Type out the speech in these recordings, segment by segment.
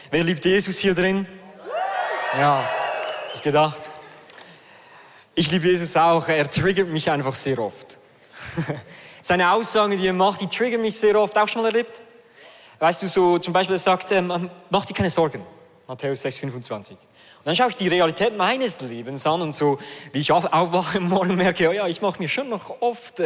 Wer liebt Jesus hier drin? Ja, ich gedacht. Ich liebe Jesus auch. Er triggert mich einfach sehr oft. Seine Aussagen, die er macht, die triggern mich sehr oft. Auch schon mal erlebt? Weißt du, so zum Beispiel, er sagt, mach dir keine Sorgen. Matthäus 6,25. Und dann schaue ich die Realität meines Lebens an und so, wie ich aufwache am Morgen, merke, ja, ich mache mir schon noch oft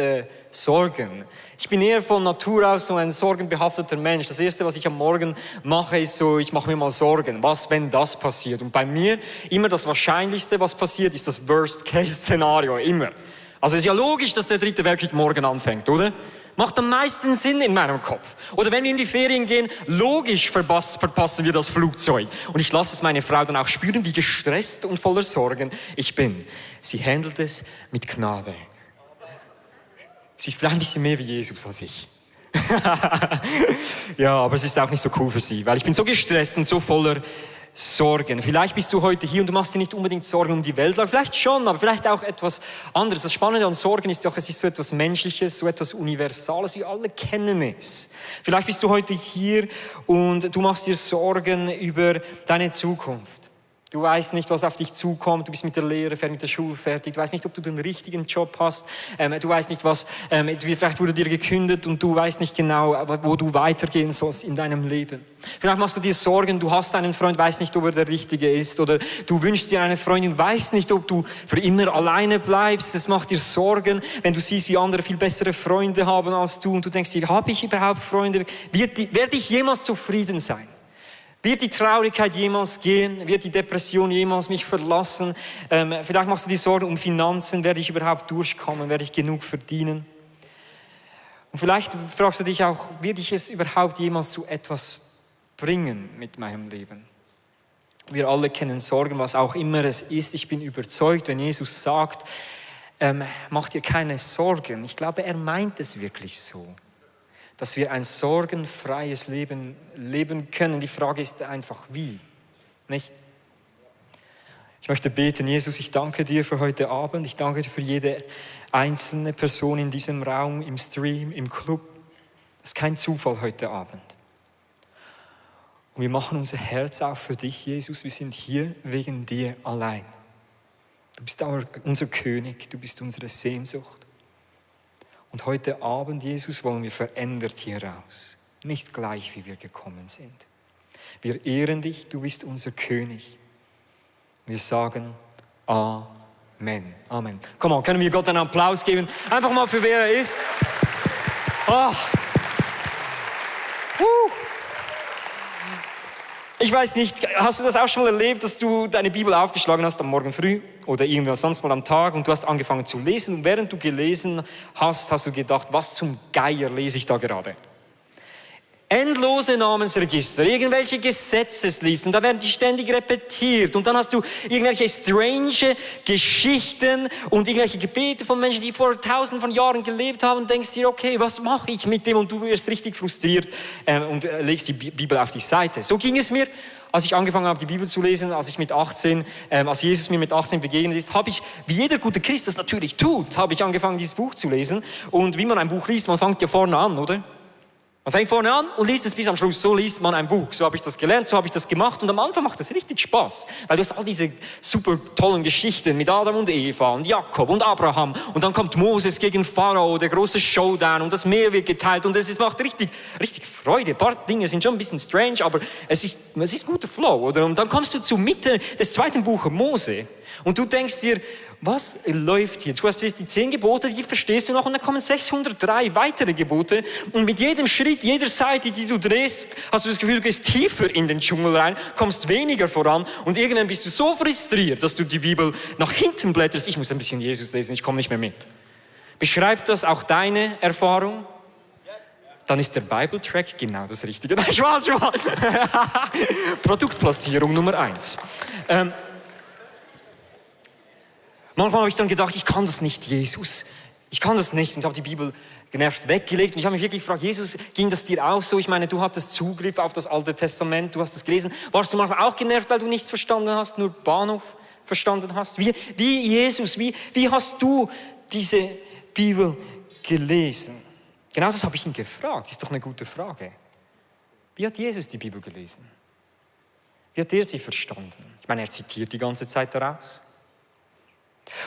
Sorgen. Ich bin eher von Natur aus so ein sorgenbehafteter Mensch. Das Erste, was ich am Morgen mache, ist so, ich mache mir mal Sorgen. Was, wenn das passiert? Und bei mir, immer das Wahrscheinlichste, was passiert, ist das Worst-Case-Szenario. Immer. Also es ist ja logisch, dass der dritte Weltkrieg morgen anfängt, oder? Macht am meisten Sinn in meinem Kopf. Oder wenn wir in die Ferien gehen, logisch verpassen wir das Flugzeug. Und ich lasse es meine Frau dann auch spüren, wie gestresst und voller Sorgen ich bin. Sie handelt es mit Gnade. Sie ist vielleicht ein bisschen mehr wie Jesus als ich. Ja, aber es ist auch nicht so cool für sie, weil ich bin so gestresst und so voller Sorgen. Vielleicht bist du heute hier und du machst dir nicht unbedingt Sorgen um die Weltlage, vielleicht schon, aber vielleicht auch etwas anderes. Das Spannende an Sorgen ist doch, es ist so etwas Menschliches, so etwas Universales, wir alle kennen es. Vielleicht bist du heute hier und du machst dir Sorgen über deine Zukunft. Du weißt nicht, was auf dich zukommt, du bist mit der Lehre fertig, mit der Schule fertig, du weißt nicht, ob du den richtigen Job hast, du weißt nicht, vielleicht wurde dir gekündigt und du weißt nicht genau, wo du weitergehen sollst in deinem Leben. Vielleicht machst du dir Sorgen, du hast einen Freund, weißt nicht, ob er der Richtige ist, oder du wünschst dir eine Freundin, weißt nicht, ob du für immer alleine bleibst. Es macht dir Sorgen, wenn du siehst, wie andere viel bessere Freunde haben als du und du denkst dir, habe ich überhaupt Freunde? Werde ich jemals zufrieden sein? Wird die Traurigkeit jemals gehen? Wird die Depression jemals mich verlassen? Vielleicht machst du dir Sorgen um Finanzen. Werde ich überhaupt durchkommen? Werde ich genug verdienen? Und vielleicht fragst du dich auch, werde ich es überhaupt jemals zu etwas bringen mit meinem Leben? Wir alle kennen Sorgen, was auch immer es ist. Ich bin überzeugt, wenn Jesus sagt, mach dir keine Sorgen. Ich glaube, er meint es wirklich so. Dass wir ein sorgenfreies Leben leben können. Die Frage ist einfach, wie? Nicht? Ich möchte beten, Jesus, ich danke dir für heute Abend. Ich danke dir für jede einzelne Person in diesem Raum, im Stream, im Club. Das ist kein Zufall heute Abend. Und wir machen unser Herz auf für dich, Jesus. Wir sind hier wegen dir allein. Du bist unser König, du bist unsere Sehnsucht. Und heute Abend, Jesus, wollen wir verändert hier raus. Nicht gleich, wie wir gekommen sind. Wir ehren dich, du bist unser König. Wir sagen Amen. Amen. Komm on, können wir Gott einen Applaus geben? Einfach mal für wer er ist. Oh. Ich weiß nicht, hast du das auch schon mal erlebt, dass du deine Bibel aufgeschlagen hast am Morgen früh oder irgendwann sonst mal am Tag und du hast angefangen zu lesen und während du gelesen hast, hast du gedacht, was zum Geier lese ich da gerade? Endlose Namensregister, irgendwelche Gesetzeslisten, da werden die ständig repetiert und dann hast du irgendwelche strange Geschichten und irgendwelche Gebete von Menschen, die vor tausenden von Jahren gelebt haben und denkst dir, okay, was mache ich mit dem? Und du wirst richtig frustriert und legst die Bibel auf die Seite. So ging es mir, als ich angefangen habe, die Bibel zu lesen, als Jesus mir mit 18 begegnet ist, habe ich, wie jeder gute Christ das natürlich tut, habe ich angefangen, dieses Buch zu lesen. Und wie man ein Buch liest, man fängt ja vorne an, oder? Man fängt vorne an und liest es bis am Schluss. So liest man ein Buch. So habe ich das gelernt, so habe ich das gemacht. Und am Anfang macht das richtig Spaß. Weil du hast all diese super tollen Geschichten mit Adam und Eva und Jakob und Abraham. Und dann kommt Moses gegen Pharao, der große Showdown. Und das Meer wird geteilt. Und es macht richtig Freude. Ein paar Dinge sind schon ein bisschen strange, aber es ist guter Flow, oder? Und dann kommst du zur Mitte des zweiten Buches Mose. Und du denkst dir, was läuft hier? Du hast jetzt die 10 Gebote, die verstehst du noch und dann kommen 603 weitere Gebote und mit jedem Schritt, jeder Seite, die du drehst, hast du das Gefühl, du gehst tiefer in den Dschungel rein, kommst weniger voran und irgendwann bist du so frustriert, dass du die Bibel nach hinten blätterst. Ich muss ein bisschen Jesus lesen, ich komme nicht mehr mit. Beschreibt das auch deine Erfahrung? Dann ist der Bible-Track genau das Richtige. Nein, Spaß. Produktplatzierung Nummer 1. Manchmal habe ich dann gedacht, ich kann das nicht, Jesus. Ich kann das nicht und habe die Bibel genervt weggelegt. Und ich habe mich wirklich gefragt, Jesus, ging das dir auch so? Ich meine, du hattest Zugriff auf das Alte Testament, du hast es gelesen. Warst du manchmal auch genervt, weil du nichts verstanden hast, nur Bahnhof verstanden hast? Wie Jesus, wie hast du diese Bibel gelesen? Genau das habe ich ihn gefragt. Das ist doch eine gute Frage. Wie hat Jesus die Bibel gelesen? Wie hat er sie verstanden? Ich meine, er zitiert die ganze Zeit daraus.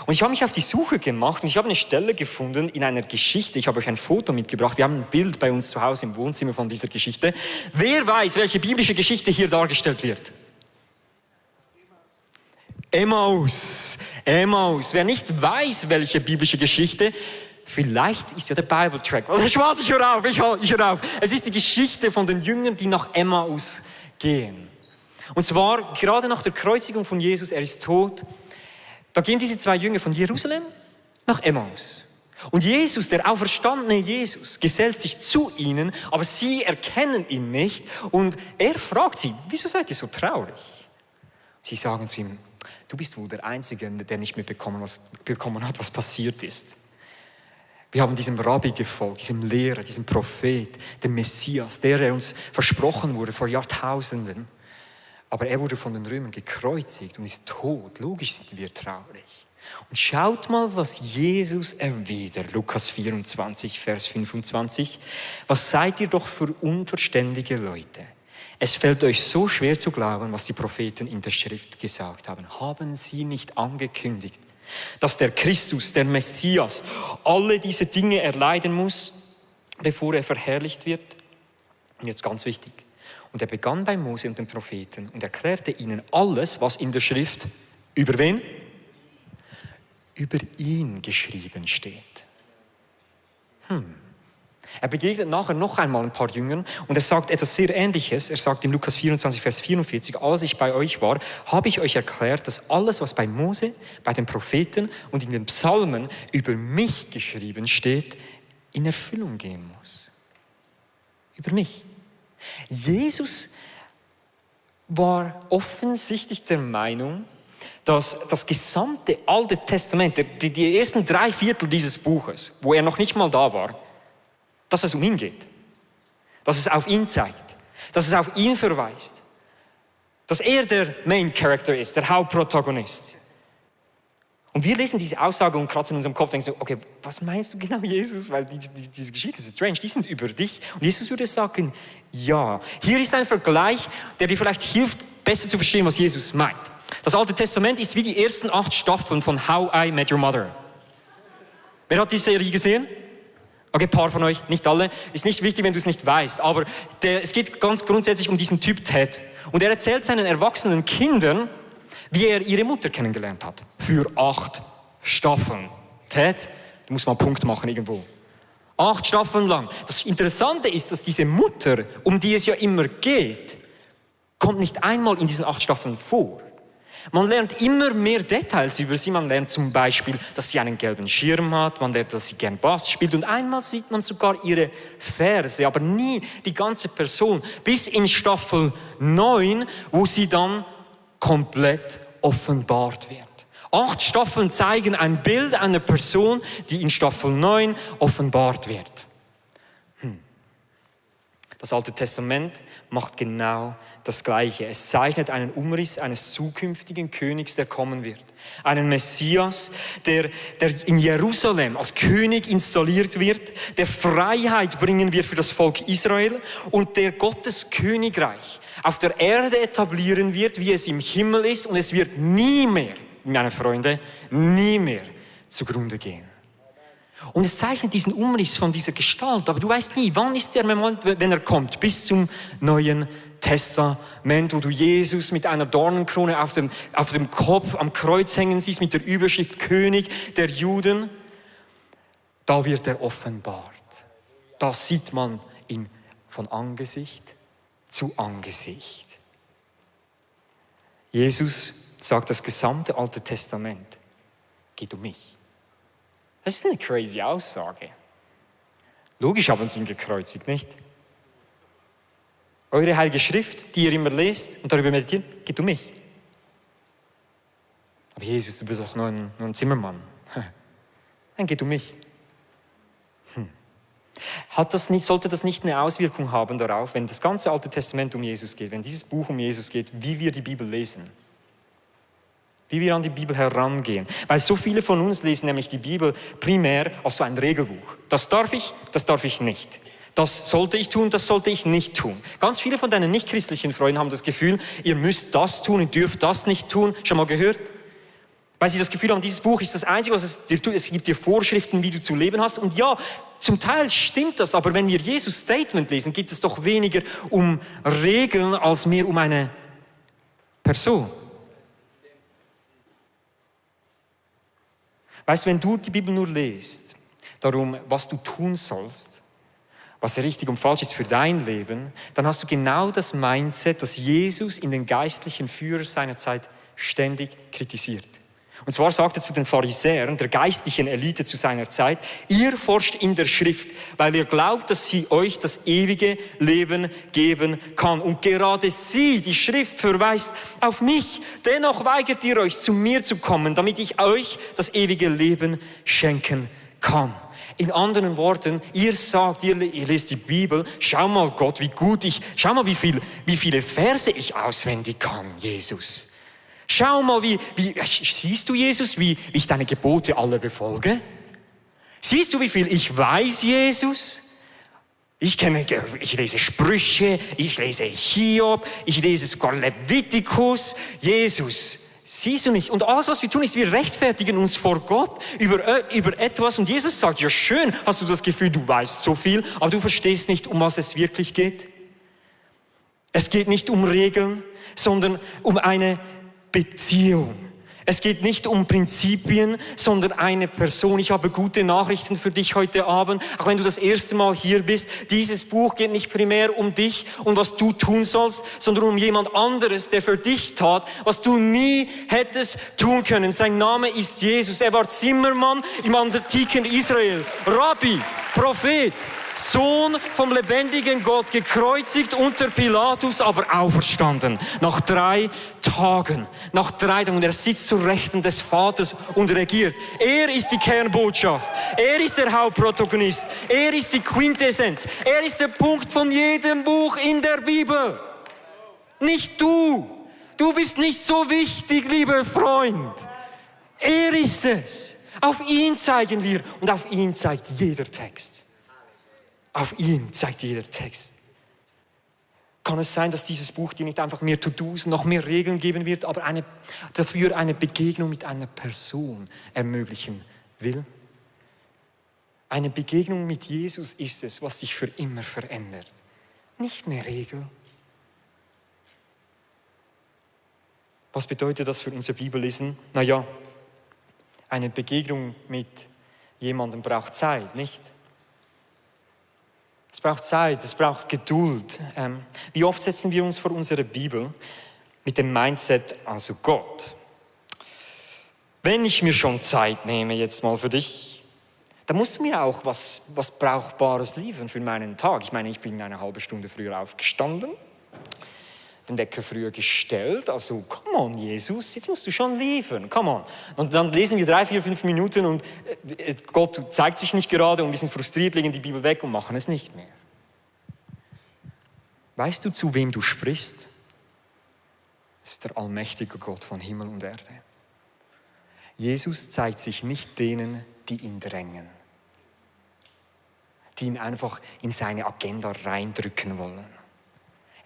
Und ich habe mich auf die Suche gemacht und ich habe eine Stelle gefunden in einer Geschichte. Ich habe euch ein Foto mitgebracht. Wir haben ein Bild bei uns zu Hause im Wohnzimmer von dieser Geschichte. Wer weiß, welche biblische Geschichte hier dargestellt wird? Emmaus. Emmaus. Wer nicht weiß, welche biblische Geschichte, vielleicht ist ja der Bible-Track. Also Spaß, ich höre auf. Es ist die Geschichte von den Jüngern, die nach Emmaus gehen. Und zwar gerade nach der Kreuzigung von Jesus, er ist tot. Da gehen diese zwei Jünger von Jerusalem nach Emmaus. Und Jesus, der auferstandene Jesus, gesellt sich zu ihnen, aber sie erkennen ihn nicht. Und er fragt sie, wieso seid ihr so traurig? Sie sagen zu ihm, du bist wohl der Einzige, der nicht mitbekommen hat, was passiert ist. Wir haben diesem Rabbi gefolgt, diesem Lehrer, diesem Prophet, dem Messias, der uns versprochen wurde vor Jahrtausenden. Aber er wurde von den Römern gekreuzigt und ist tot. Logisch sind wir traurig. Und schaut mal, was Jesus erwidert. Lukas 24, Vers 25. Was seid ihr doch für unverständige Leute? Es fällt euch so schwer zu glauben, was die Propheten in der Schrift gesagt haben. Haben sie nicht angekündigt, dass der Christus, der Messias, alle diese Dinge erleiden muss, bevor er verherrlicht wird? Und jetzt ganz wichtig. Und er begann bei Mose und den Propheten und erklärte ihnen alles, was in der Schrift über wen? Über ihn geschrieben steht. Er begegnet nachher noch einmal ein paar Jüngern und er sagt etwas sehr Ähnliches. Er sagt in Lukas 24, Vers 44, als ich bei euch war, habe ich euch erklärt, dass alles, was bei Mose, bei den Propheten und in den Psalmen über mich geschrieben steht, in Erfüllung gehen muss. Über mich. Jesus war offensichtlich der Meinung, dass das gesamte Alte Testament, die ersten 3/4 dieses Buches, wo er noch nicht mal da war, dass es um ihn geht, dass es auf ihn zeigt, dass es auf ihn verweist, dass er der Main Character ist, der Hauptprotagonist. Und wir lesen diese Aussage und kratzen in unserem Kopf und denken so, okay, was meinst du genau, Jesus? Weil diese Geschichten sind strange, die sind über dich. Und Jesus würde sagen, ja. Hier ist ein Vergleich, der dir vielleicht hilft, besser zu verstehen, was Jesus meint. Das Alte Testament ist wie die ersten 8 Staffeln von How I Met Your Mother. Wer hat die Serie gesehen? Okay, ein paar von euch, nicht alle. Ist nicht wichtig, wenn du es nicht weißt. Aber es geht ganz grundsätzlich um diesen Typ Ted. Und er erzählt seinen erwachsenen Kindern, wie er ihre Mutter kennengelernt hat. Für 8 Staffeln. Ted, du musst mal einen Punkt machen irgendwo. 8 Staffeln lang. Das Interessante ist, dass diese Mutter, um die es ja immer geht, kommt nicht einmal in diesen 8 Staffeln vor. Man lernt immer mehr Details über sie. Man lernt zum Beispiel, dass sie einen gelben Schirm hat. Man lernt, dass sie gern Bass spielt. Und einmal sieht man sogar ihre Verse, aber nie die ganze Person. Bis in Staffel 9, wo sie dann komplett offenbart wird. 8 Staffeln zeigen ein Bild einer Person, die in Staffel 9 offenbart wird. Das Alte Testament macht genau das Gleiche. Es zeichnet einen Umriss eines zukünftigen Königs, der kommen wird. Einen Messias, der in Jerusalem als König installiert wird, der Freiheit bringen wird für das Volk Israel und der Gottes Königreich auf der Erde etablieren wird, wie es im Himmel ist. Und es wird nie mehr, meine Freunde, nie mehr zugrunde gehen. Und es zeichnet diesen Umriss von dieser Gestalt. Aber du weißt nie, wann ist der Moment, wenn er kommt, bis zum Neuen Testament, wo du Jesus mit einer Dornenkrone auf dem Kopf am Kreuz hängen siehst, mit der Überschrift König der Juden. Da wird er offenbart. Da sieht man ihn von Angesicht zu Angesicht. Jesus sagt, das gesamte Alte Testament geht um mich. Das ist eine crazy Aussage. Logisch haben sie ihn gekreuzigt, nicht? Eure Heilige Schrift, die ihr immer lest und darüber meditiert, geht um mich. Aber Jesus, du bist doch nur ein Zimmermann. Nein, geht um mich. Sollte das nicht eine Auswirkung haben darauf, wenn das ganze Alte Testament um Jesus geht, wenn dieses Buch um Jesus geht, wie wir die Bibel lesen? Wie wir an die Bibel herangehen. Weil so viele von uns lesen nämlich die Bibel primär als so ein Regelbuch. Das darf ich nicht. Das sollte ich tun, das sollte ich nicht tun. Ganz viele von deinen nichtchristlichen Freunden haben das Gefühl, ihr müsst das tun, ihr dürft das nicht tun. Schon mal gehört? Weil sie das Gefühl haben, dieses Buch ist das Einzige, was es dir tut. Es gibt dir Vorschriften, wie du zu leben hast. Und ja, zum Teil stimmt das, aber wenn wir Jesus Statement lesen, geht es doch weniger um Regeln, als mehr um eine Person. Weißt du, wenn du die Bibel nur liest, darum, was du tun sollst, was richtig und falsch ist für dein Leben, dann hast du genau das Mindset, das Jesus in den geistlichen Führern seiner Zeit ständig kritisiert. Und zwar sagt er zu den Pharisäern, der geistlichen Elite zu seiner Zeit, ihr forscht in der Schrift, weil ihr glaubt, dass sie euch das ewige Leben geben kann. Und gerade sie, die Schrift, verweist auf mich. Dennoch weigert ihr euch, zu mir zu kommen, damit ich euch das ewige Leben schenken kann. In anderen Worten, ihr sagt, ihr lest die Bibel, schau mal Gott, wie gut schau mal, wie viele Verse ich auswendig kann, Jesus. Schau mal, siehst du, Jesus, wie ich deine Gebote alle befolge? Siehst du, wie viel ich weiß, Jesus? Ich lese Sprüche, ich lese Hiob, ich lese sogar Levitikus. Jesus, siehst du nicht? Und alles, was wir tun, ist, wir rechtfertigen uns vor Gott über etwas. Und Jesus sagt, ja schön, hast du das Gefühl, du weißt so viel, aber du verstehst nicht, um was es wirklich geht? Es geht nicht um Regeln, sondern um eine Beziehung. Es geht nicht um Prinzipien, sondern eine Person. Ich habe gute Nachrichten für dich heute Abend, auch wenn du das erste Mal hier bist. Dieses Buch geht nicht primär um dich und was du tun sollst, sondern um jemand anderes, der für dich tat, was du nie hättest tun können. Sein Name ist Jesus. Er war Zimmermann im antiken Israel, Rabbi, Prophet, Sohn vom lebendigen Gott, gekreuzigt unter Pilatus, aber auferstanden. Nach 3 Tagen. Und er sitzt zur Rechten des Vaters und regiert. Er ist die Kernbotschaft. Er ist der Hauptprotagonist. Er ist die Quintessenz. Er ist der Punkt von jedem Buch in der Bibel. Nicht du. Du bist nicht so wichtig, lieber Freund. Er ist es. Auf ihn zeigen wir und auf ihn zeigt jeder Text. Auf ihn zeigt jeder Text. Kann es sein, dass dieses Buch dir nicht einfach mehr To-Dos, noch mehr Regeln geben wird, aber dafür eine Begegnung mit einer Person ermöglichen will? Eine Begegnung mit Jesus ist es, was dich für immer verändert. Nicht eine Regel. Was bedeutet das für unser Bibellesen? Naja, eine Begegnung mit jemandem braucht Zeit, nicht? Es braucht Zeit, es braucht Geduld. Wie oft setzen wir uns vor unsere Bibel mit dem Mindset, also Gott, wenn ich mir schon Zeit nehme jetzt mal für dich, dann musst du mir auch was Brauchbares liefern für meinen Tag. Ich meine, ich bin eine halbe Stunde früher aufgestanden, den Wecker früher gestellt, also come on Jesus, jetzt musst du schon liefern, come on. Und dann lesen wir 3, 4, 5 Minuten und Gott zeigt sich nicht gerade und wir sind frustriert, legen die Bibel weg und machen es nicht mehr. Weißt du, zu wem du sprichst? Es ist der allmächtige Gott von Himmel und Erde. Jesus zeigt sich nicht denen, die ihn drängen, die ihn einfach in seine Agenda reindrücken wollen.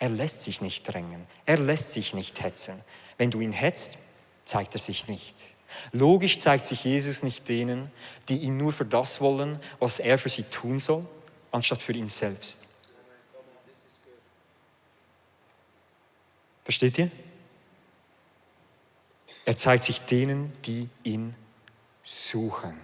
Er lässt sich nicht drängen, er lässt sich nicht hetzen. Wenn du ihn hetzt, zeigt er sich nicht. Logisch zeigt sich Jesus nicht denen, die ihn nur für das wollen, was er für sie tun soll, anstatt für ihn selbst. Versteht ihr? Er zeigt sich denen, die ihn suchen.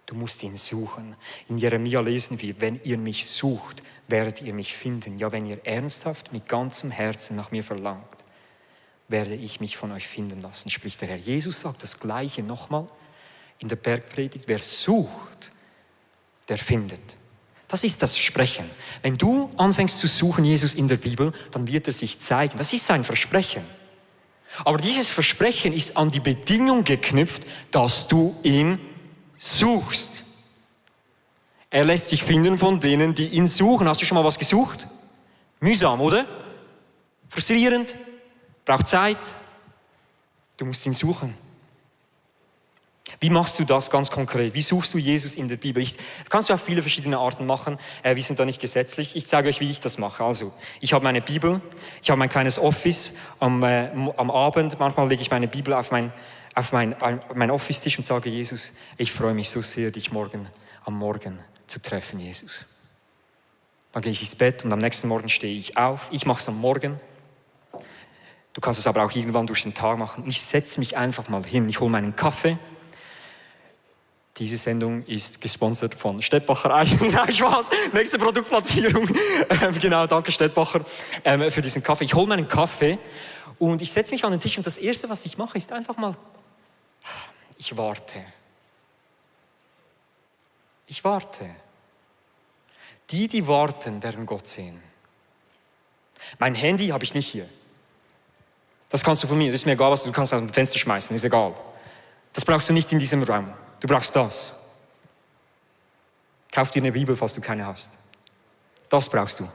Du musst ihn suchen. In Jeremia lesen wir, wenn ihr mich sucht, werdet ihr mich finden. Ja, wenn ihr ernsthaft mit ganzem Herzen nach mir verlangt, werde ich mich von euch finden lassen, spricht der Herr. Jesus sagt das Gleiche nochmal in der Bergpredigt. Wer sucht, der findet. Das ist das Versprechen. Wenn du anfängst zu suchen, Jesus in der Bibel, dann wird er sich zeigen. Das ist sein Versprechen. Aber dieses Versprechen ist an die Bedingung geknüpft, dass du ihn suchst. Er lässt sich finden von denen, die ihn suchen. Hast du schon mal was gesucht? Mühsam, oder? Frustrierend, braucht Zeit. Du musst ihn suchen. Wie machst du das ganz konkret? Wie suchst du Jesus in der Bibel? Kannst du auf viele verschiedene Arten machen. Wir sind da nicht gesetzlich. Ich zeige euch, wie ich das mache. Also, ich habe meine Bibel, ich habe mein kleines Office. Am Abend, manchmal lege ich meine Bibel auf mein Office-Tisch und sage, Jesus, ich freue mich so sehr, dich am Morgen zu treffen, Jesus. Dann gehe ich ins Bett und am nächsten Morgen stehe ich auf. Ich mache es am Morgen. Du kannst es aber auch irgendwann durch den Tag machen. Und ich setze mich einfach mal hin. Ich hole meinen Kaffee. Diese Sendung ist gesponsert von Stettbacher Eis. Nein, Spaß. Nächste Produktplatzierung. Genau, danke Stettbacher für diesen Kaffee. Ich hole meinen Kaffee und ich setze mich an den Tisch und das Erste, was ich mache, ist einfach mal, ich warte. Ich warte. Die warten, werden Gott sehen. Mein Handy habe ich nicht hier. Das kannst du von mir, das ist mir egal, was du kannst aus dem Fenster schmeißen, ist egal. Das brauchst du nicht in diesem Raum. Du brauchst das. Kauf dir eine Bibel, falls du keine hast. Das brauchst du.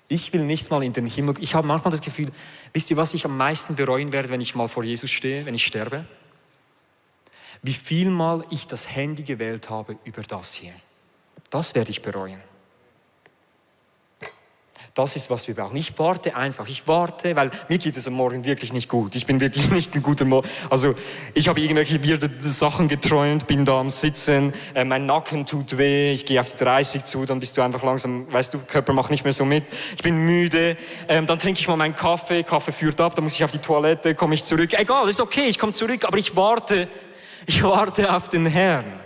Ich will nicht mal in den Himmel. Ich habe manchmal das Gefühl, wisst ihr, was ich am meisten bereuen werde, wenn ich mal vor Jesus stehe, wenn ich sterbe? Wie viel Mal ich das Handy gewählt habe über das hier. Das werde ich bereuen. Das ist, was wir brauchen. Ich warte, weil mir geht es am Morgen wirklich nicht gut. Ich bin wirklich nicht ein guter Morgen. Also ich habe irgendwelche weirde Sachen geträumt, bin da am Sitzen, mein Nacken tut weh, ich gehe auf die 30 zu, dann bist du einfach langsam, weißt du, Körper macht nicht mehr so mit. Ich bin müde, dann trinke ich mal meinen Kaffee führt ab, dann muss ich auf die Toilette, komme ich zurück. Egal, ist okay, ich komme zurück, aber ich warte auf den Herrn.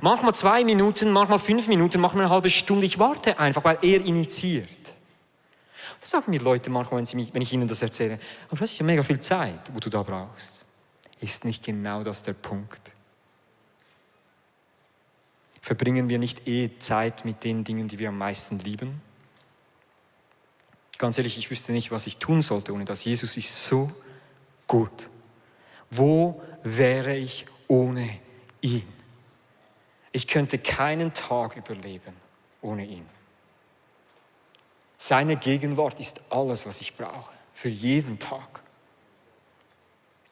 Manchmal 2 Minuten, manchmal 5 Minuten, manchmal eine halbe Stunde. Ich warte einfach, weil er initiiert. Das sagen mir Leute manchmal, wenn ich ihnen das erzähle. Aber du hast ja mega viel Zeit, wo du da brauchst. Ist nicht genau das der Punkt? Verbringen wir nicht Zeit mit den Dingen, die wir am meisten lieben? Ganz ehrlich, ich wüsste nicht, was ich tun sollte ohne das. Jesus ist so gut. Wo wäre ich ohne ihn? Ich könnte keinen Tag überleben ohne ihn. Seine Gegenwart ist alles, was ich brauche, für jeden Tag.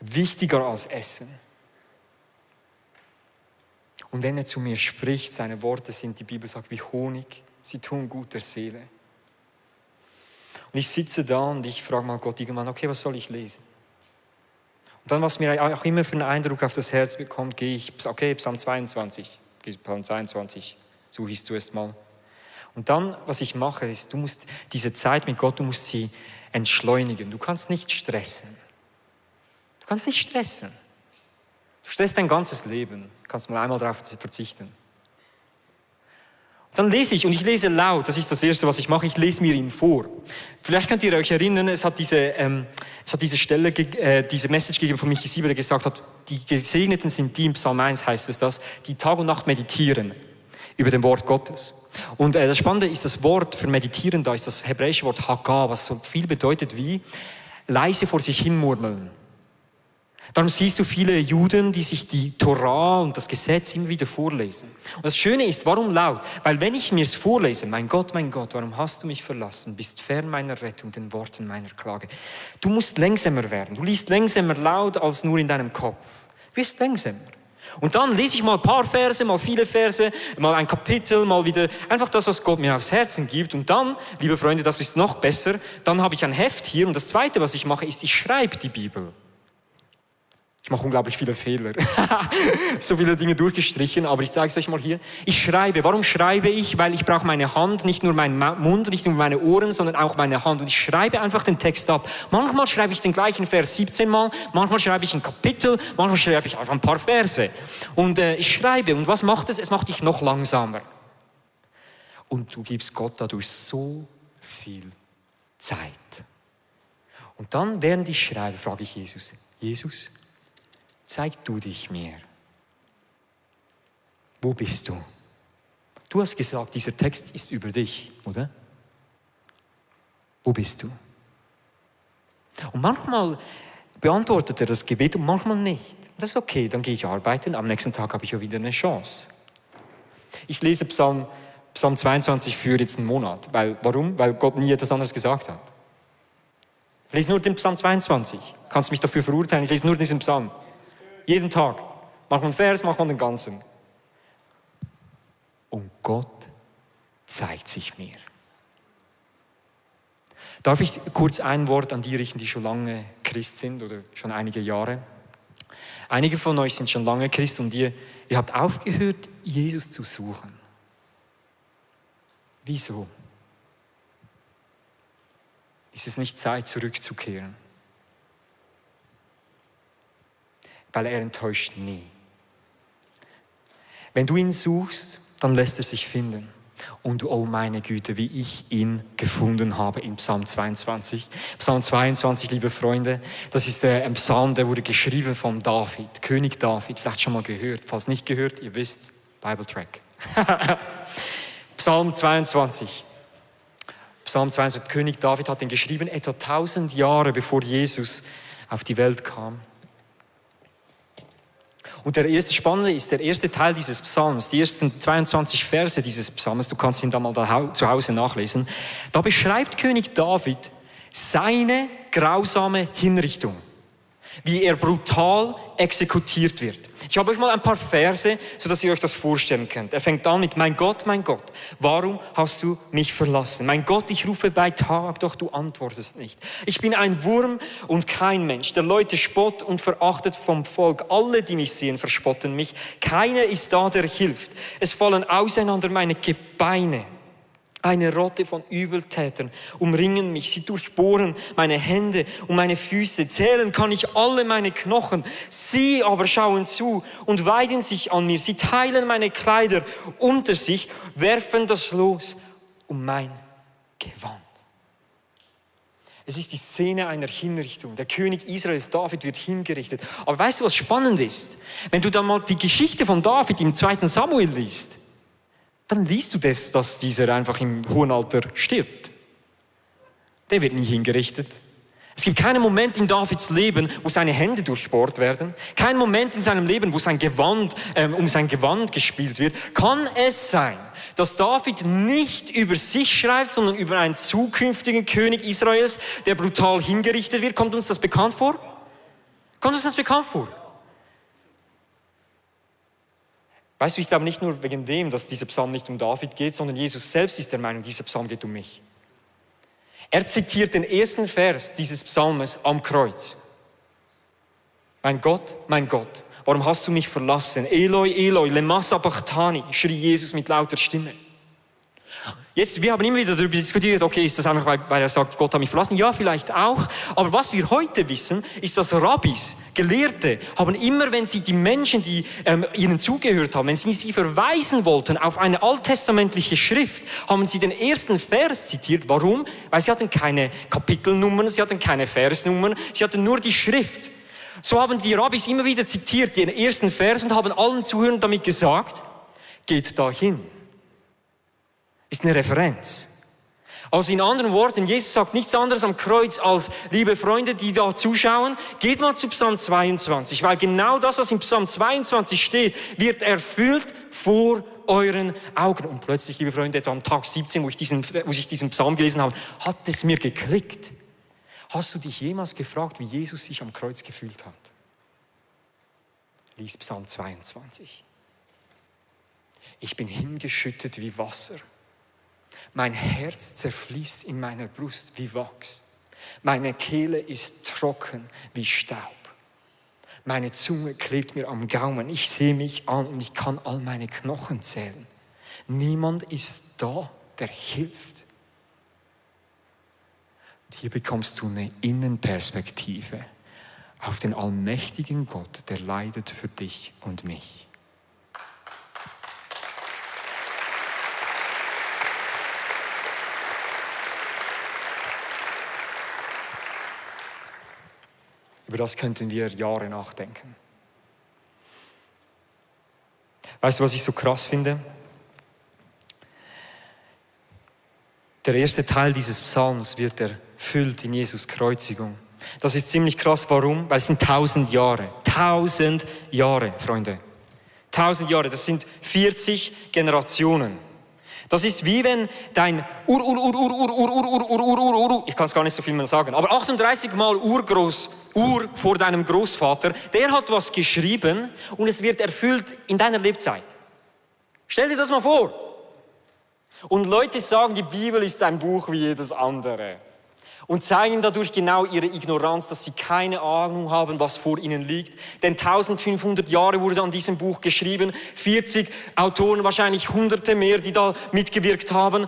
Wichtiger als Essen. Und wenn er zu mir spricht, seine Worte sind, die Bibel sagt, wie Honig, sie tun gut der Seele. Und ich sitze da und ich frage mal Gott irgendwann, okay, was soll ich lesen? Und dann, was mir auch immer für einen Eindruck auf das Herz bekommt, gehe ich, okay, Psalm 22, suche ich zuerst mal. Und dann, was ich mache, ist, du musst diese Zeit mit Gott, du musst sie entschleunigen. Du kannst nicht stressen. Du stresst dein ganzes Leben. Du kannst mal einmal darauf verzichten. Und dann lese ich, und ich lese laut. Das ist das Erste, was ich mache. Ich lese mir ihn vor. Vielleicht könnt ihr euch erinnern, es hat diese Stelle, diese Message gegeben von Michi Sieber, der gesagt hat, die Gesegneten sind die, im Psalm 1 heißt es das, die Tag und Nacht meditieren über dem Wort Gottes. Und das Spannende ist, das Wort für meditieren da ist das hebräische Wort Hagah, was so viel bedeutet wie leise vor sich hin murmeln. Darum siehst du viele Juden, die sich die Torah und das Gesetz immer wieder vorlesen. Und das Schöne ist, warum laut? Weil wenn ich mir es vorlese, mein Gott, warum hast du mich verlassen? Bist fern meiner Rettung, den Worten meiner Klage. Du musst langsamer werden. Du liest langsamer laut als nur in deinem Kopf. Du bist langsamer. Und dann lese ich mal ein paar Verse, mal viele Verse, mal ein Kapitel, mal wieder einfach das, was Gott mir aufs Herzen gibt. Und dann, liebe Freunde, das ist noch besser, dann habe ich ein Heft hier und das Zweite, was ich mache, ist, ich schreibe die Bibel. Ich mache unglaublich viele Fehler. So viele Dinge durchgestrichen, aber ich sage es euch mal hier. Ich schreibe. Warum schreibe ich? Weil ich brauche meine Hand, nicht nur meinen Mund, nicht nur meine Ohren, sondern auch meine Hand. Und ich schreibe einfach den Text ab. Manchmal schreibe ich den gleichen Vers 17 Mal, manchmal schreibe ich ein Kapitel, manchmal schreibe ich einfach ein paar Verse. Und ich schreibe. Und was macht es? Es macht dich noch langsamer. Und du gibst Gott dadurch so viel Zeit. Und dann, während ich schreibe, frage ich Jesus, Jesus, zeig du dich mir. Wo bist du? Du hast gesagt, dieser Text ist über dich, oder? Wo bist du? Und manchmal beantwortet er das Gebet und manchmal nicht. Das ist okay, dann gehe ich arbeiten, am nächsten Tag habe ich ja wieder eine Chance. Ich lese Psalm 22 für jetzt einen Monat. Warum? Weil Gott nie etwas anderes gesagt hat. Ich lese nur den Psalm 22. Kannst mich dafür verurteilen, ich lese nur diesen Psalm. Jeden Tag. Manchmal einen Vers, manchmal den ganzen. Und Gott zeigt sich mir. Darf ich kurz ein Wort an die richten, die schon lange Christ sind oder schon einige Jahre? Einige von euch sind schon lange Christ und ihr habt aufgehört, Jesus zu suchen. Wieso? Ist es nicht Zeit, zurückzukehren? Weil er enttäuscht nie. Wenn du ihn suchst, dann lässt er sich finden. Und oh meine Güte, wie ich ihn gefunden habe im Psalm 22. Psalm 22, liebe Freunde, das ist ein Psalm, der wurde geschrieben von David, König David. Vielleicht schon mal gehört. Falls nicht gehört, ihr wisst, Bible Track. Psalm 22. Psalm 22, König David hat ihn geschrieben, etwa 1000 Jahre bevor Jesus auf die Welt kam. Und der erste Spannende ist, der erste Teil dieses Psalms, die ersten 22 Verse dieses Psalms, du kannst ihn da mal zu Hause nachlesen, da beschreibt König David seine grausame Hinrichtung, wie er brutal exekutiert wird. Ich habe euch mal ein paar Verse, sodass ihr euch das vorstellen könnt. Er fängt an mit, mein Gott, warum hast du mich verlassen? Mein Gott, ich rufe bei Tag, doch du antwortest nicht. Ich bin ein Wurm und kein Mensch, der Leute spott und verachtet vom Volk. Alle, die mich sehen, verspotten mich. Keiner ist da, der hilft. Es fallen auseinander meine Gebeine. Eine Rotte von Übeltätern umringen mich, sie durchbohren meine Hände und meine Füße. Zählen kann ich alle meine Knochen. Sie aber schauen zu und weiden sich an mir. Sie teilen meine Kleider unter sich, werfen das Los um mein Gewand. Es ist die Szene einer Hinrichtung. Der König Israels, David, wird hingerichtet. Aber weißt du, was spannend ist? Wenn du dann mal die Geschichte von David im 2. Samuel liest, dann liest du das, dass dieser einfach im hohen Alter stirbt. Der wird nie hingerichtet. Es gibt keinen Moment in Davids Leben, wo seine Hände durchbohrt werden. Keinen Moment in seinem Leben, wo um sein Gewand gespielt wird. Kann es sein, dass David nicht über sich schreibt, sondern über einen zukünftigen König Israels, der brutal hingerichtet wird? Kommt uns das bekannt vor? Kommt uns das bekannt vor? Weißt du, ich glaube nicht nur wegen dem, dass dieser Psalm nicht um David geht, sondern Jesus selbst ist der Meinung, dieser Psalm geht um mich. Er zitiert den ersten Vers dieses Psalmes am Kreuz. Mein Gott, warum hast du mich verlassen? Eloi, Eloi, lema sabachthani, schrie Jesus mit lauter Stimme. Jetzt, wir haben immer wieder darüber diskutiert, okay, ist das einfach, weil er sagt, Gott hat mich verlassen? Ja, vielleicht auch. Aber was wir heute wissen, ist, dass Rabbis, Gelehrte, haben immer, wenn sie die Menschen, die ihnen zugehört haben, wenn sie verweisen wollten auf eine alttestamentliche Schrift, haben sie den ersten Vers zitiert. Warum? Weil sie hatten keine Kapitelnummern, sie hatten keine Versnummern, sie hatten nur die Schrift. So haben die Rabbis immer wieder zitiert den ersten Vers und haben allen Zuhörern damit gesagt, geht dahin. Ist eine Referenz. Also in anderen Worten, Jesus sagt nichts anderes am Kreuz als, liebe Freunde, die da zuschauen, geht mal zu Psalm 22, weil genau das, was im Psalm 22 steht, wird erfüllt vor euren Augen. Und plötzlich, liebe Freunde, etwa am Tag 17, wo ich diesen Psalm gelesen habe, hat es mir geklickt. Hast du dich jemals gefragt, wie Jesus sich am Kreuz gefühlt hat? Lies Psalm 22. Ich bin hingeschüttet wie Wasser. Mein Herz zerfließt in meiner Brust wie Wachs. Meine Kehle ist trocken wie Staub. Meine Zunge klebt mir am Gaumen. Ich sehe mich an und ich kann all meine Knochen zählen. Niemand ist da, der hilft. Und hier bekommst du eine Innenperspektive auf den allmächtigen Gott, der leidet für dich und mich. Über das könnten wir Jahre nachdenken. Weißt du, was ich so krass finde? Der erste Teil dieses Psalms wird erfüllt in Jesus' Kreuzigung. Das ist ziemlich krass. Warum? Weil es sind 1000 Jahre. 1000 Jahre, Freunde. 1000 Jahre, das sind 40 Generationen. Das ist wie wenn dein ich kann es gar nicht so viel mehr sagen, aber 38 Mal Urgroßvater vor deinem Großvater, der hat was geschrieben und es wird erfüllt in deiner Lebzeit. Stell dir das mal vor. Und Leute sagen, die Bibel ist ein Buch wie jedes andere und zeigen dadurch genau ihre Ignoranz, dass sie keine Ahnung haben, was vor ihnen liegt. Denn 1500 Jahre wurde an diesem Buch geschrieben, 40 Autoren, wahrscheinlich Hunderte mehr, die da mitgewirkt haben,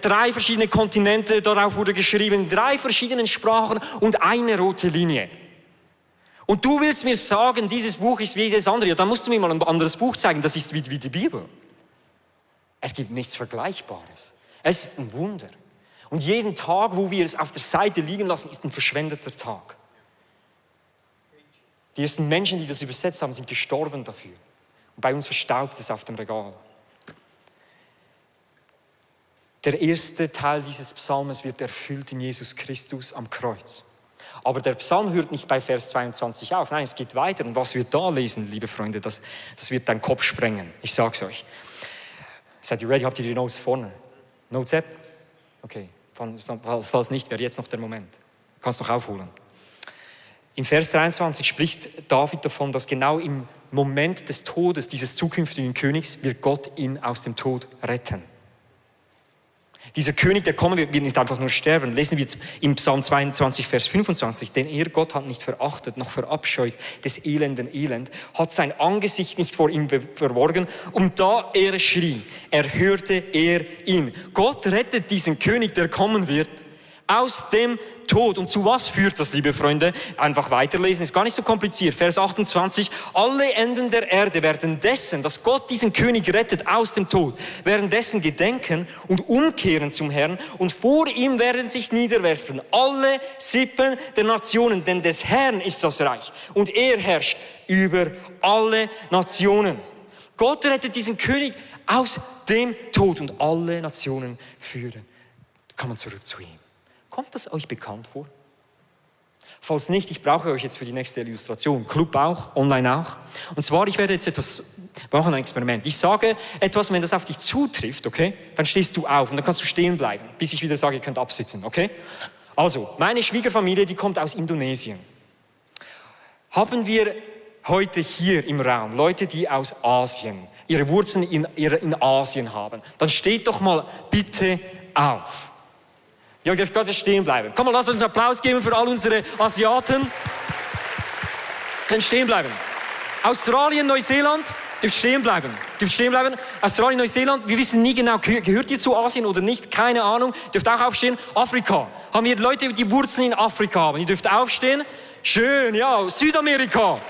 3 verschiedene Kontinente, darauf wurde geschrieben, 3 verschiedene Sprachen und eine rote Linie. Und du willst mir sagen, dieses Buch ist wie jedes andere, ja, dann musst du mir mal ein anderes Buch zeigen, das ist wie die Bibel. Es gibt nichts Vergleichbares. Es ist ein Wunder. Und jeden Tag, wo wir es auf der Seite liegen lassen, ist ein verschwendeter Tag. Die ersten Menschen, die das übersetzt haben, sind gestorben dafür. Und bei uns verstaubt es auf dem Regal. Der erste Teil dieses Psalmes wird erfüllt in Jesus Christus am Kreuz. Aber der Psalm hört nicht bei Vers 22 auf. Nein, es geht weiter. Und was wir da lesen, liebe Freunde, das wird deinen Kopf sprengen. Ich sag's euch. Seid ihr ready? Habt ihr die Notes vorne? Notes App? Okay. Falls nicht, wäre jetzt noch der Moment. Kannst noch aufholen. In Vers 23 spricht David davon, dass genau im Moment des Todes dieses zukünftigen Königs wird Gott ihn aus dem Tod retten. Dieser König, der kommen wird, wird nicht einfach nur sterben. Lesen wir jetzt im Psalm 22, Vers 25. Denn er, Gott, hat nicht verachtet, noch verabscheut des elenden Elend, hat sein Angesicht nicht vor ihm verborgen. Und da er schrie, erhörte er ihn. Gott rettet diesen König, der kommen wird, aus dem Tod. Und zu was führt das, liebe Freunde? Einfach weiterlesen, ist gar nicht so kompliziert. Vers 28, alle Enden der Erde werden dessen, dass Gott diesen König rettet aus dem Tod, werden dessen gedenken und umkehren zum Herrn und vor ihm werden sich niederwerfen alle Sippen der Nationen, denn des Herrn ist das Reich und er herrscht über alle Nationen. Gott rettet diesen König aus dem Tod und alle Nationen kommen zurück zu ihm. Kommt das euch bekannt vor? Falls nicht, ich brauche euch jetzt für die nächste Illustration. Club auch, online auch. Und zwar, ich werde jetzt wir machen ein Experiment. Ich sage etwas, wenn das auf dich zutrifft, okay? Dann stehst du auf und dann kannst du stehen bleiben, bis ich wieder sage, ihr könnt absitzen, okay? Also, meine Schwiegerfamilie, die kommt aus Indonesien. Haben wir heute hier im Raum Leute, die aus Asien, ihre Wurzeln in Asien haben? Dann steht doch mal bitte auf. Ja, ich darf gerade stehen bleiben. Komm mal, lass uns einen Applaus geben für all unsere Asiaten. Können stehen bleiben. Australien, Neuseeland, dürft stehen bleiben. Australien, Neuseeland, wir wissen nie genau, gehört ihr zu Asien oder nicht? Keine Ahnung. Dürft auch aufstehen. Afrika. Haben wir Leute, die Wurzeln in Afrika haben? Ihr dürft aufstehen. Schön, ja. Südamerika,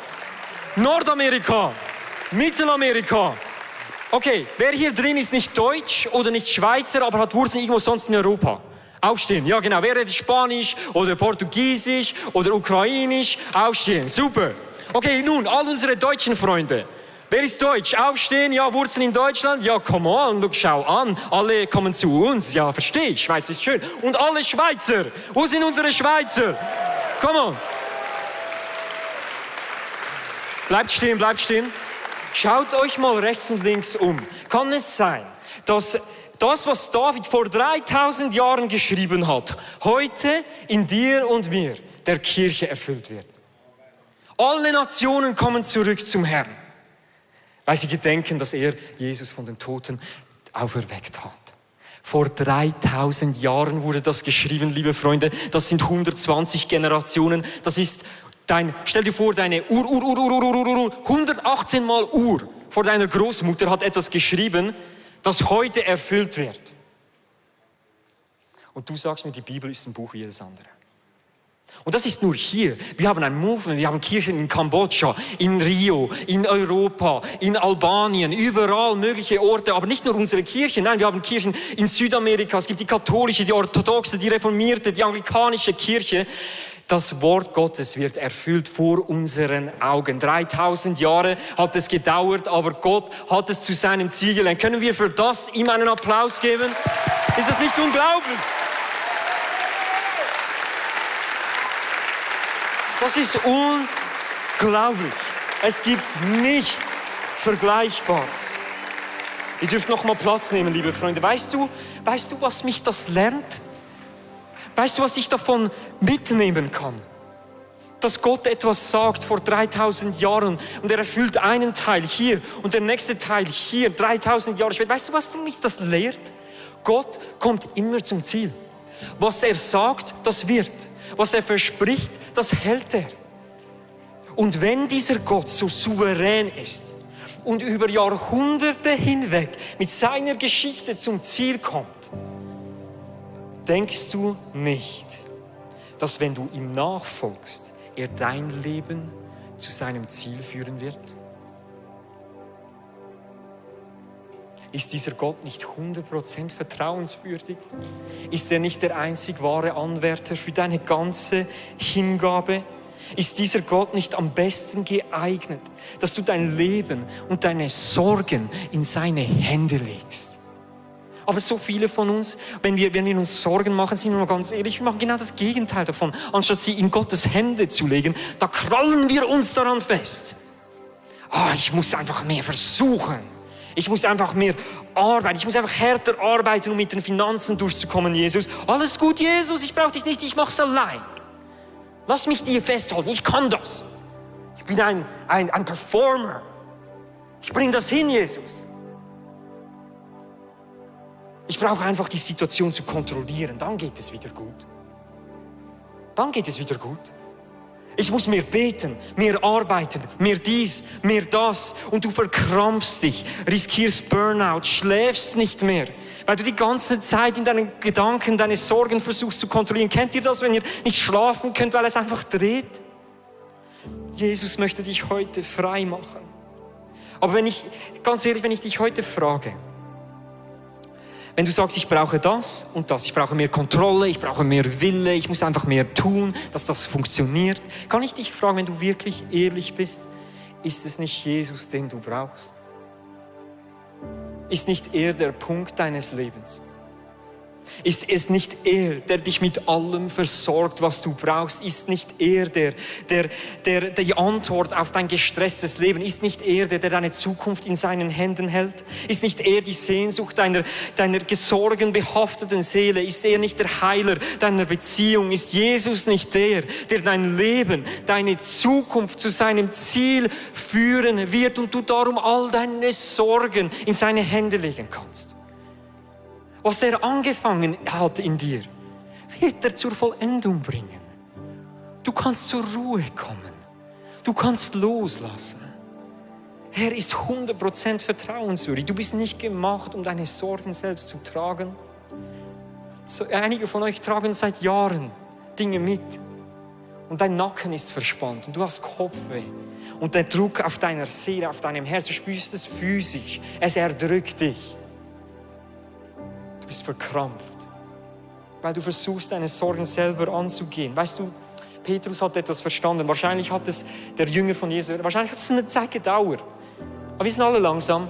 Nordamerika, Mittelamerika. Okay, wer hier drin ist nicht Deutsch oder nicht Schweizer, aber hat Wurzeln irgendwo sonst in Europa? Aufstehen, ja genau. Wer redet Spanisch oder Portugiesisch oder Ukrainisch? Aufstehen, super. Okay, nun, all unsere deutschen Freunde. Wer ist deutsch? Aufstehen, ja, Wurzeln in Deutschland? Ja, come on, look, schau an. Alle kommen zu uns, ja, verstehe ich. Schweiz ist schön. Und alle Schweizer. Wo sind unsere Schweizer? Come on. Bleibt stehen. Schaut euch mal rechts und links um. Kann es sein, dass das, was David vor 3000 Jahren geschrieben hat, heute in dir und mir, der Kirche erfüllt wird? Alle Nationen kommen zurück zum Herrn, weil sie gedenken, dass er Jesus von den Toten auferweckt hat. Vor 3000 Jahren wurde das geschrieben, liebe Freunde. Das sind 120 Generationen. Das ist stell dir vor, deine 118 Mal Uhr vor deiner Großmutter hat etwas geschrieben, das heute erfüllt wird. Und du sagst mir, die Bibel ist ein Buch wie jedes andere. Und das ist nur hier. Wir haben ein Movement, wir haben Kirchen in Kambodscha, in Rio, in Europa, in Albanien, überall mögliche Orte. Aber nicht nur unsere Kirchen, nein, wir haben Kirchen in Südamerika. Es gibt die katholische, die orthodoxe, die reformierte, die anglikanische Kirche. Das Wort Gottes wird erfüllt vor unseren Augen. 3000 Jahre hat es gedauert, aber Gott hat es zu seinem Ziel gelenkt. Können wir für das ihm einen Applaus geben? Ist das nicht unglaublich? Das ist unglaublich. Es gibt nichts Vergleichbares. Ihr dürft noch mal Platz nehmen, liebe Freunde. Weißt du, was mich das lernt? Weißt du, was ich davon mitnehmen kann? dass Gott etwas sagt vor 3000 Jahren und er erfüllt einen Teil hier und der nächste Teil hier, 3000 Jahre später. Weißt du, was mich das lehrt? Gott kommt immer zum Ziel. Was er sagt, das wird. Was er verspricht, das hält er. Und wenn dieser Gott so souverän ist und über Jahrhunderte hinweg mit seiner Geschichte zum Ziel kommt, denkst du nicht, dass wenn du ihm nachfolgst, er dein Leben zu seinem Ziel führen wird? Ist dieser Gott nicht 100% vertrauenswürdig? Ist er nicht der einzig wahre Anwärter für deine ganze Hingabe? Ist dieser Gott nicht am besten geeignet, dass du dein Leben und deine Sorgen in seine Hände legst? Aber so viele von uns, wenn wir uns Sorgen machen, sind wir mal ganz ehrlich, wir machen genau das Gegenteil davon. Anstatt sie in Gottes Hände zu legen, da krallen wir uns daran fest. Ich muss einfach mehr versuchen. Ich muss einfach mehr arbeiten. Ich muss einfach härter arbeiten, um mit den Finanzen durchzukommen, Jesus. Alles gut, Jesus, ich brauche dich nicht, ich mache es allein. Lass mich dir festhalten, ich kann das. Ich bin ein Performer. Ich bringe das hin, Jesus. Ich brauche einfach die Situation zu kontrollieren, dann geht es wieder gut. Dann geht es wieder gut. Ich muss mehr beten, mehr arbeiten, mehr dies, mehr das. Und du verkrampfst dich, riskierst Burnout, schläfst nicht mehr. Weil du die ganze Zeit in deinen Gedanken, deine Sorgen versuchst zu kontrollieren. Kennt ihr das, wenn ihr nicht schlafen könnt, weil es einfach dreht? Jesus möchte dich heute frei machen. Aber ganz ehrlich, wenn ich dich heute frage, wenn du sagst, ich brauche das und das, ich brauche mehr Kontrolle, ich brauche mehr Wille, ich muss einfach mehr tun, dass das funktioniert, kann ich dich fragen, wenn du wirklich ehrlich bist, ist es nicht Jesus, den du brauchst? Ist nicht er der Punkt deines Lebens? Ist es nicht er, der dich mit allem versorgt, was du brauchst? Ist nicht er, der die Antwort auf dein gestresstes Leben? Ist nicht er, der deine Zukunft in seinen Händen hält? Ist nicht er die Sehnsucht deiner gesorgenbehafteten Seele? Ist er nicht der Heiler deiner Beziehung? Ist Jesus nicht der dein Leben, deine Zukunft zu seinem Ziel führen wird und du darum all deine Sorgen in seine Hände legen kannst? Was er angefangen hat in dir, wird er zur Vollendung bringen. Du kannst zur Ruhe kommen. Du kannst loslassen. Er ist 100% vertrauenswürdig. Du bist nicht gemacht, um deine Sorgen selbst zu tragen. Einige von euch tragen seit Jahren Dinge mit. Und dein Nacken ist verspannt und du hast Kopfweh. Und der Druck auf deiner Seele, auf deinem Herz, du spürst es physisch. Es erdrückt dich. Du bist verkrampft, weil du versuchst, deine Sorgen selber anzugehen. Weißt du, Petrus hat etwas verstanden. Wahrscheinlich hat es der Jünger von Jesus, wahrscheinlich hat es eine Zeit gedauert. Aber wir sind alle langsam.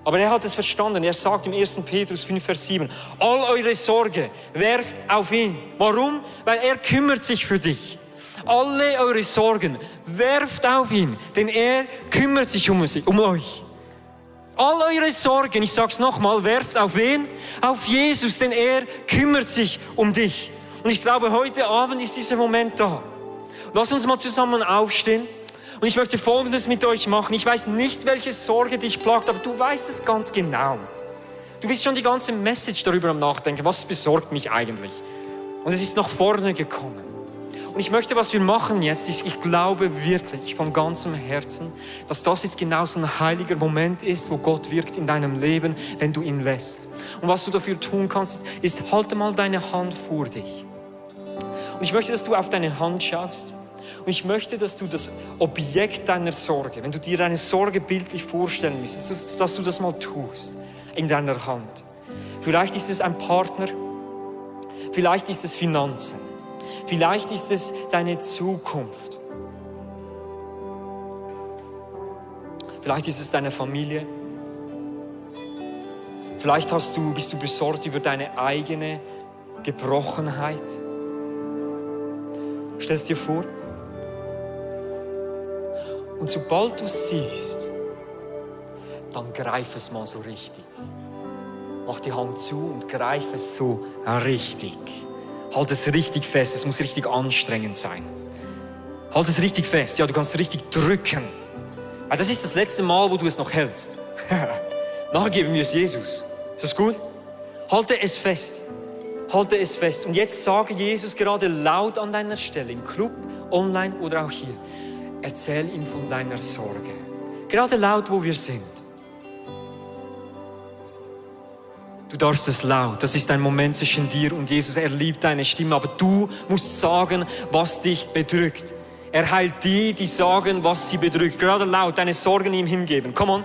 Aber er hat es verstanden. Er sagt im 1. Petrus 5, Vers 7, all eure Sorge werft auf ihn. Warum? Weil er kümmert sich für dich. Alle eure Sorgen werft auf ihn, denn er kümmert sich um euch. All eure Sorgen, ich sag's nochmal, werft auf wen? Auf Jesus, denn er kümmert sich um dich. Und ich glaube, heute Abend ist dieser Moment da. Lass uns mal zusammen aufstehen. Und ich möchte Folgendes mit euch machen. Ich weiß nicht, welche Sorge dich plagt, aber du weißt es ganz genau. Du bist schon die ganze Message darüber am Nachdenken. Was besorgt mich eigentlich? Und es ist nach vorne gekommen. Und ich möchte, was wir machen jetzt, ist, ich glaube wirklich von ganzem Herzen, dass das jetzt genau so ein heiliger Moment ist, wo Gott wirkt in deinem Leben, wenn du ihn lässt. Und was du dafür tun kannst, ist, halte mal deine Hand vor dich. Und ich möchte, dass du auf deine Hand schaust. Und ich möchte, dass du das Objekt deiner Sorge, wenn du dir deine Sorge bildlich vorstellen müsstest, dass du das mal tust in deiner Hand. Vielleicht ist es ein Partner, vielleicht ist es Finanzen. Vielleicht ist es deine Zukunft. Vielleicht ist es deine Familie. Vielleicht bist du besorgt über deine eigene Gebrochenheit. Stell es dir vor. Und sobald du es siehst, dann greif es mal so richtig. Mach die Hand zu und greif es so richtig. Halt es richtig fest, es muss richtig anstrengend sein. Halt es richtig fest. Ja, du kannst richtig drücken. Weil das ist das letzte Mal, wo du es noch hältst. Nachher geben wir es Jesus. Ist das gut? Halte es fest. Halte es fest. Und jetzt sage Jesus gerade laut an deiner Stelle, im Club, online oder auch hier. Erzähl ihm von deiner Sorge. Gerade laut, wo wir sind. Du darfst es laut. Das ist ein Moment zwischen dir und Jesus. Er liebt deine Stimme, aber du musst sagen, was dich bedrückt. Er heilt die, die sagen, was sie bedrückt. Gerade laut deine Sorgen ihm hingeben. Come on.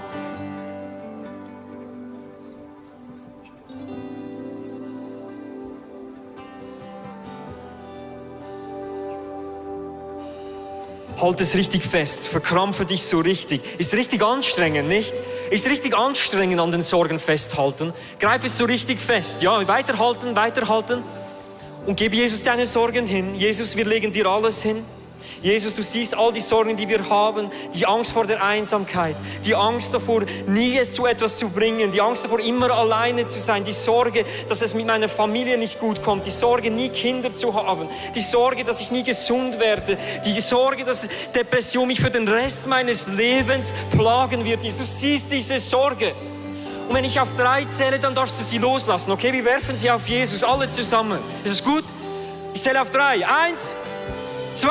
Halt es richtig fest, verkrampfe dich so richtig. Ist richtig anstrengend, nicht? Ist richtig anstrengend an den Sorgen festhalten. Greif es so richtig fest, ja, weiterhalten, weiterhalten. Und gib Jesus deine Sorgen hin. Jesus, wir legen dir alles hin. Jesus, du siehst all die Sorgen, die wir haben, die Angst vor der Einsamkeit, die Angst davor, nie es zu etwas zu bringen, die Angst davor, immer alleine zu sein, die Sorge, dass es mit meiner Familie nicht gut kommt, die Sorge, nie Kinder zu haben, die Sorge, dass ich nie gesund werde, die Sorge, dass Depression mich für den Rest meines Lebens plagen wird. Jesus, du siehst diese Sorge. Und wenn ich auf 3 zähle, dann darfst du sie loslassen, okay? Wir werfen sie auf Jesus, alle zusammen. Ist es gut? Ich zähle auf 3. 1, 2,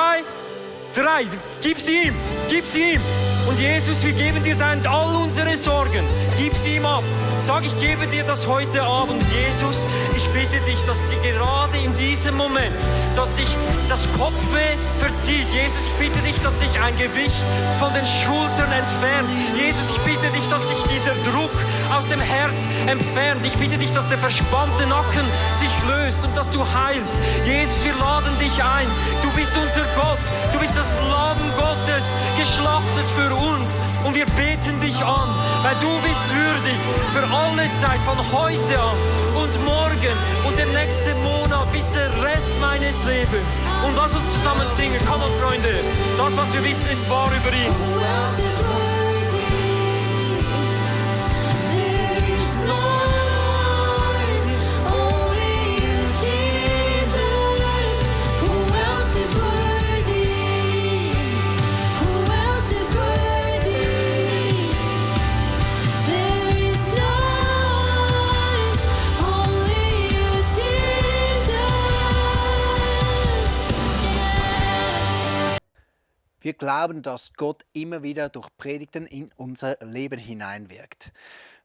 3, gib sie ihm, gib sie ihm. Und Jesus, wir geben dir all unsere Sorgen, gib sie ihm ab. Sag, ich gebe dir das heute Abend. Jesus, ich bitte dich, dass dir gerade in diesem Moment, dass sich das Kopfweh verzieht. Jesus, ich bitte dich, dass sich ein Gewicht von den Schultern entfernt. Jesus, ich bitte dich, dass sich dieser Druck aus dem Herz entfernt. Ich bitte dich, dass der verspannte Nacken sich löst und dass du heilst. Jesus, wir laden dich ein. Du bist unser Gott. Du bist das Lamm Gottes, geschlachtet für uns. Und wir beten dich an, weil du bist würdig für alle Zeit, von heute an und morgen und den nächsten Monat bis der Rest meines Lebens. Und lass uns zusammen singen. Komm on, Freunde. Das, was wir wissen, ist wahr über ihn. Wir glauben, dass Gott immer wieder durch Predigten in unser Leben hineinwirkt.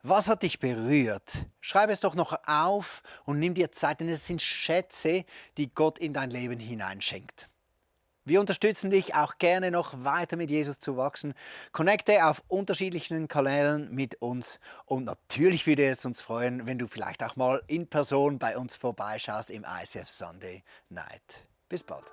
Was hat dich berührt? Schreib es doch noch auf und nimm dir Zeit, denn es sind Schätze, die Gott in dein Leben hineinschenkt. Wir unterstützen dich auch gerne noch weiter mit Jesus zu wachsen. Connecte auf unterschiedlichen Kanälen mit uns und natürlich würde es uns freuen, wenn du vielleicht auch mal in Person bei uns vorbeischaust im ICF Sunday Night. Bis bald.